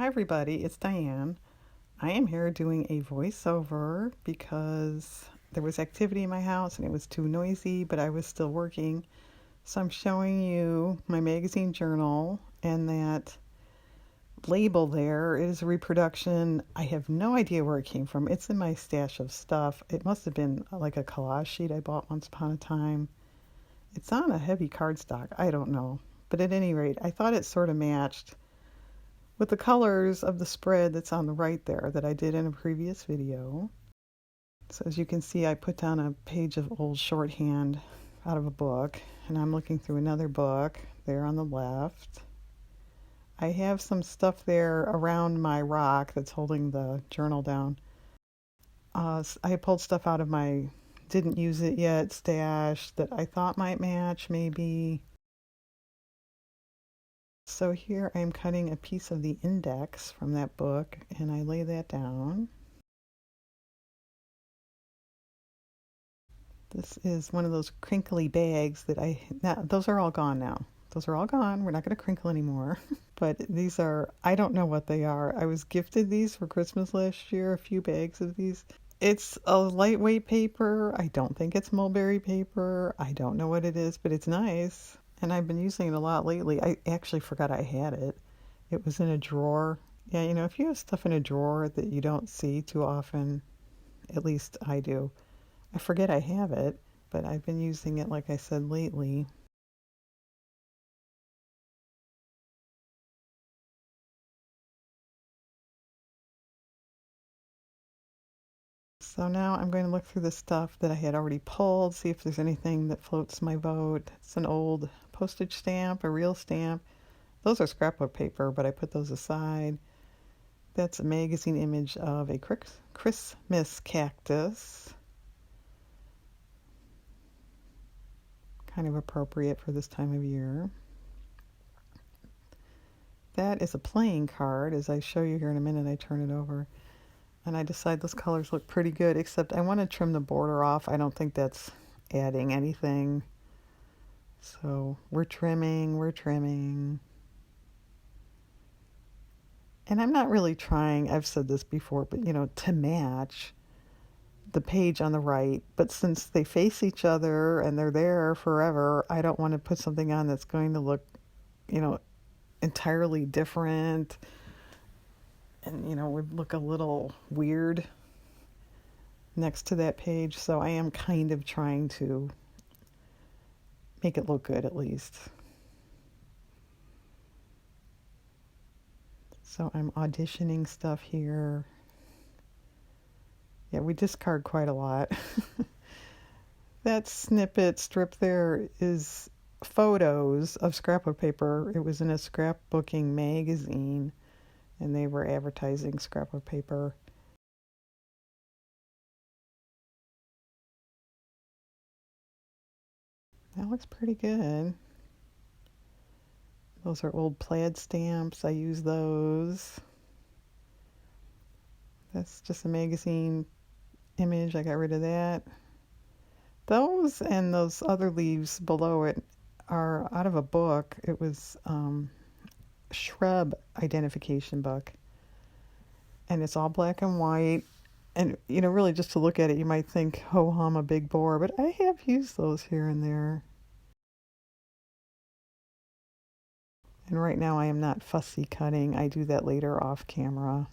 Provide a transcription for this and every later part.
everybody, it's Diane. I am here doing a voiceover because there was activity in my house and it was too noisy, but I was still working. So I'm showing you my magazine journal, and that label there is a reproduction. I have no idea where it came from. It's in my stash of stuff. It must have been like a collage sheet I bought once upon a time. It's on a heavy cardstock. I don't know. But at any rate, I thought it sort of matched with the colors of the spread that's on the right there that I did in a previous video. So as you can see, I put down a page of old shorthand out of a book, and I'm looking through another book there on the left. I have some stuff there around my rock that's holding the journal down. I pulled stuff out of my didn't use it yet stash that I thought might match maybe. So here I'm cutting a piece of the index from that book, and I lay that down. This is one of those crinkly bags that those are all gone now. Those are all gone. We're not going to crinkle anymore. But these are, I don't know what they are. I was gifted these for Christmas last year, a few bags of these. It's a lightweight paper. I don't think it's mulberry paper. I don't know what it is, but it's nice. And I've been using it a lot lately. I actually forgot I had it. It was in a drawer. Yeah, if you have stuff in a drawer that you don't see too often, at least I do, I forget I have it, but I've been using it, like I said, lately. So now I'm going to look through the stuff that I had already pulled, see if there's anything that floats my boat. It's an old postage stamp, a real stamp. Those are scrapbook paper, but I put those aside. That's a magazine image of a Christmas cactus. Kind of appropriate for this time of year. That is a playing card. As I show you here in a minute, I turn it over. And I decide those colors look pretty good, except I want to trim the border off. I don't think that's adding anything. So we're trimming. And I'm not really trying, I've said this before, but to match the page on the right. But since they face each other and they're there forever, I don't want to put something on that's going to look, entirely different. And, would look a little weird next to that page. So I am kind of trying to make it look good at least. So I'm auditioning stuff here. Yeah, we discard quite a lot. That snippet strip there is photos of scrapbook paper. It was in a scrapbooking magazine, and they were advertising scrapbook paper. That looks pretty good. Those are old plaid stamps. I use those. That's just a magazine image. I got rid of that. Those and those other leaves below it are out of a book. It was shrub identification book. And it's all black and white. And, really just to look at it, you might think, ho hum, a big bore. But I have used those here and there. And right now I am not fussy cutting. I do that later off camera.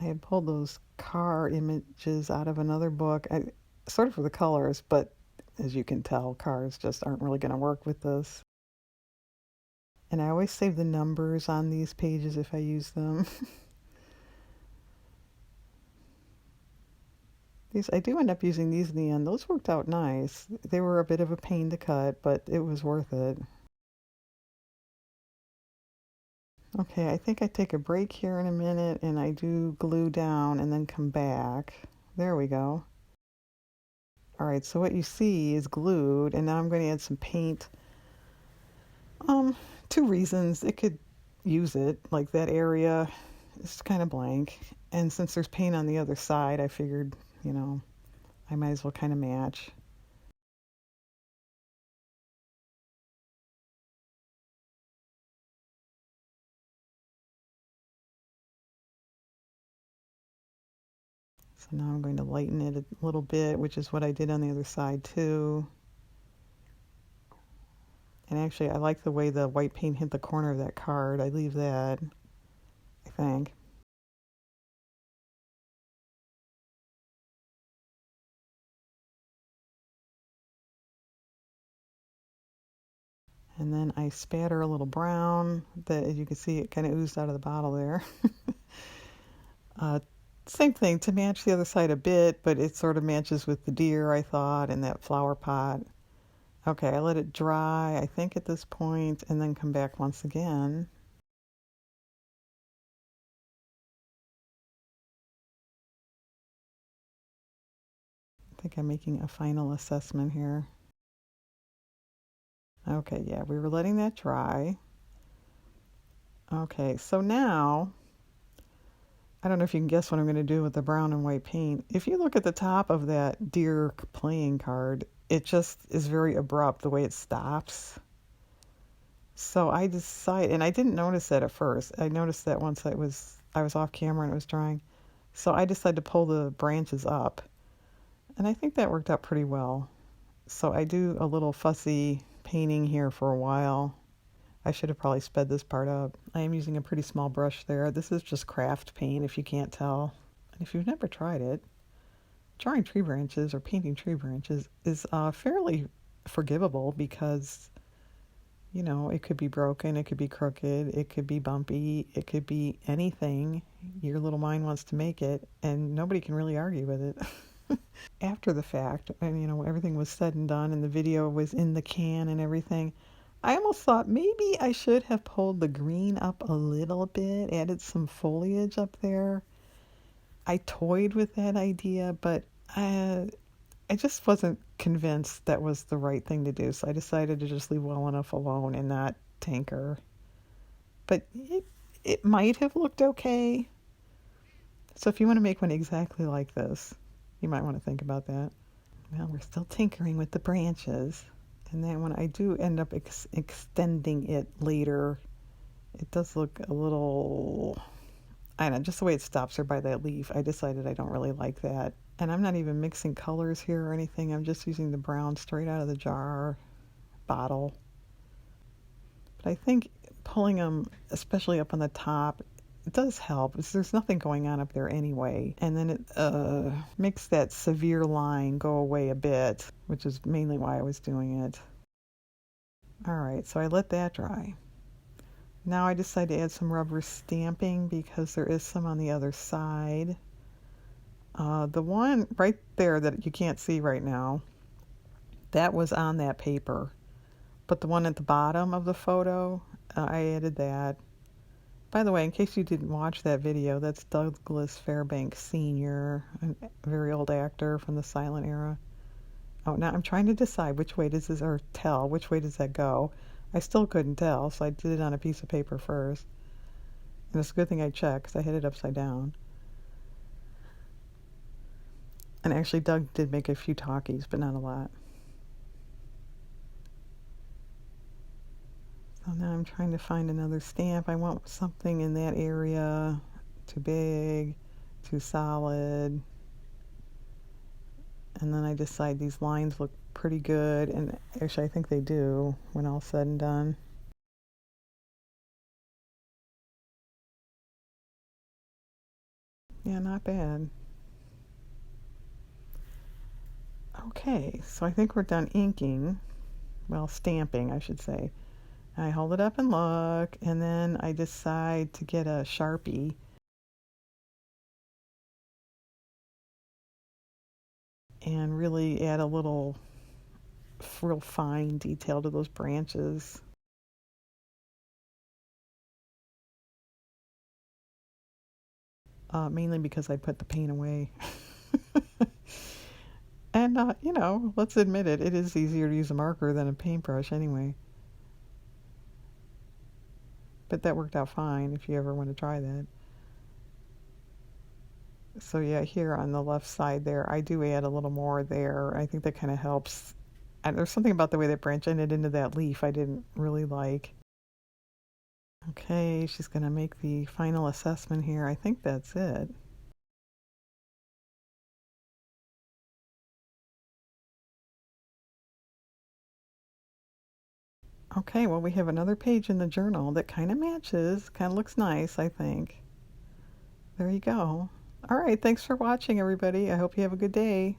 I had pulled those car images out of another book, sort of for the colors, but as you can tell, cars just aren't really going to work with this. And I always save the numbers on these pages if I use them. I do end up using these in the end. Those worked out nice. They were a bit of a pain to cut, but it was worth it. Okay, I think I take a break here in a minute and I do glue down and then come back. There we go. All right, so what you see is glued, and now I'm going to add some paint. Two reasons. It could use it, like that area is kind of blank. And since there's paint on the other side, I figured, I might as well kind of match. So now I'm going to lighten it a little bit, which is what I did on the other side too. And actually, I like the way the white paint hit the corner of that card. I leave that, I think. And then I spatter a little brown that, as you can see, it kind of oozed out of the bottle there. uh, Same thing to match the other side a bit, but it sort of matches with the deer, I thought, and that flower pot. Okay, I let it dry, I think, at this point, and then come back once again. I think I'm making a final assessment here. Okay, yeah, we were letting that dry. Okay, so now, I don't know if you can guess what I'm going to do with the brown and white paint. If you look at the top of that deer playing card, it just is very abrupt the way it stops. So I decided, and I didn't notice that at first. I noticed that once I was off camera and it was drying. So I decided to pull the branches up, and I think that worked out pretty well. So I do a little fussy painting here for a while. I should have probably sped this part up. I am using a pretty small brush there. This is just craft paint, if you can't tell. And if you've never tried it, drawing tree branches or painting tree branches is fairly forgivable because, you know, it could be broken, it could be crooked, it could be bumpy, it could be anything your little mind wants to make it, and nobody can really argue with it. After the fact, and you know, everything was said and done and the video was in the can and everything, I almost thought maybe I should have pulled the green up a little bit, added some foliage up there. I toyed with that idea, but I just wasn't convinced that was the right thing to do. So I decided to just leave well enough alone and not tinker. But it might have looked okay. So if you want to make one exactly like this, you might want to think about that. Well, we're still tinkering with the branches. And then when I do end up extending it later, it does look a little, I don't know, just the way it stops there by that leaf. I decided I don't really like that. And I'm not even mixing colors here or anything. I'm just using the brown straight out of the jar bottle. But I think pulling them, especially up on the top, it does help. There's nothing going on up there anyway. And then it makes that severe line go away a bit, which is mainly why I was doing it. All right, so I let that dry. Now I decided to add some rubber stamping because there is some on the other side. The one right there that you can't see right now, that was on that paper. But the one at the bottom of the photo, I added that. By the way, in case you didn't watch that video, that's Douglas Fairbanks Sr., a very old actor from the silent era. Oh, now I'm trying to decide which way does this, or tell, which way does that go? I still couldn't tell, so I did it on a piece of paper first. And it's a good thing I checked, because I had it upside down. And actually, Doug did make a few talkies, but not a lot. So now I'm trying to find another stamp. I want something in that area. Too big, too solid. And then I decide these lines look pretty good. And actually, I think they do when all's said and done. Yeah, not bad. Okay, so I think we're done inking. Well, stamping, I should say. I hold it up and look, and then I decide to get a Sharpie and really add a little real fine detail to those branches. Mainly because I put the paint away. And, you know, let's admit it, it is easier to use a marker than a paintbrush anyway. But that worked out fine if you ever want to try that. So yeah, here on the left side there, I do add a little more there. I think that kind of helps. And there's something about the way that branch ended into that leaf I didn't really like. Okay, she's going to make the final assessment here. I think that's it. Okay, well, we have another page in the journal that kind of matches, kind of looks nice, I think. There you go. All right, thanks for watching, everybody. I hope you have a good day.